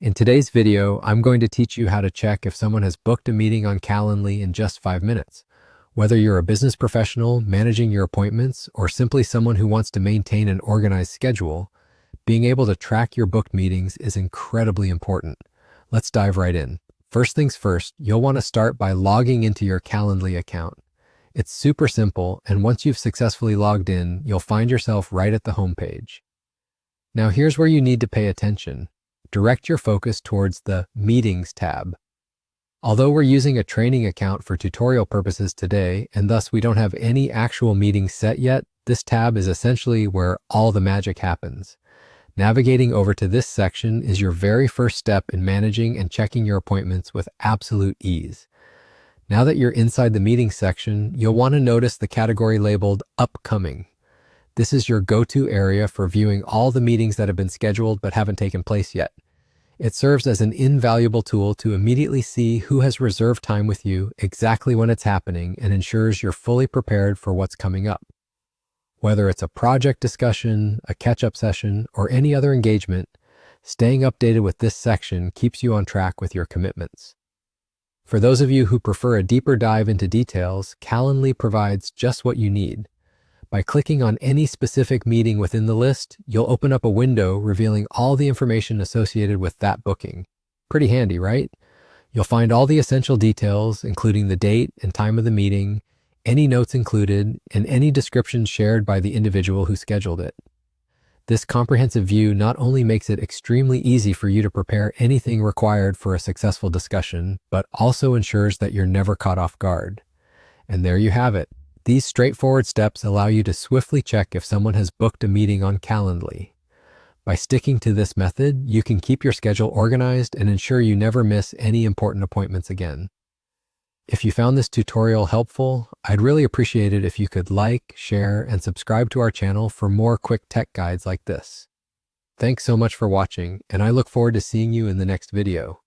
In today's video, I'm going to teach you how to check if someone has booked a meeting on Calendly in just 5 minutes. Whether you're a business professional managing your appointments or simply someone who wants to maintain an organized schedule, being able to track your booked meetings is incredibly important. Let's dive right in. First things first, you'll want to start by logging into your Calendly account. It's super simple, and once you've successfully logged in, you'll find yourself right at the homepage. Now here's where you need to pay attention. Direct your focus towards the Meetings tab. Although we're using a training account for tutorial purposes today, and thus we don't have any actual meetings set yet, this tab is essentially where all the magic happens. Navigating over to this section is your very first step in managing and checking your appointments with absolute ease. Now that you're inside the Meetings section, you'll want to notice the category labeled Upcoming. This is your go-to area for viewing all the meetings that have been scheduled but haven't taken place yet. It serves as an invaluable tool to immediately see who has reserved time with you, exactly when it's happening, and ensures you're fully prepared for what's coming up. Whether it's a project discussion, a catch-up session, or any other engagement, staying updated with this section keeps you on track with your commitments. For those of you who prefer a deeper dive into details, Calendly provides just what you need. By clicking on any specific meeting within the list, you'll open up a window revealing all the information associated with that booking. Pretty handy, right? You'll find all the essential details, including the date and time of the meeting, any notes included, and any descriptions shared by the individual who scheduled it. This comprehensive view not only makes it extremely easy for you to prepare anything required for a successful discussion, but also ensures that you're never caught off guard. And there you have it. These straightforward steps allow you to swiftly check if someone has booked a meeting on Calendly. By sticking to this method, you can keep your schedule organized and ensure you never miss any important appointments again. If you found this tutorial helpful, I'd really appreciate it if you could like, share, and subscribe to our channel for more quick tech guides like this. Thanks so much for watching, and I look forward to seeing you in the next video.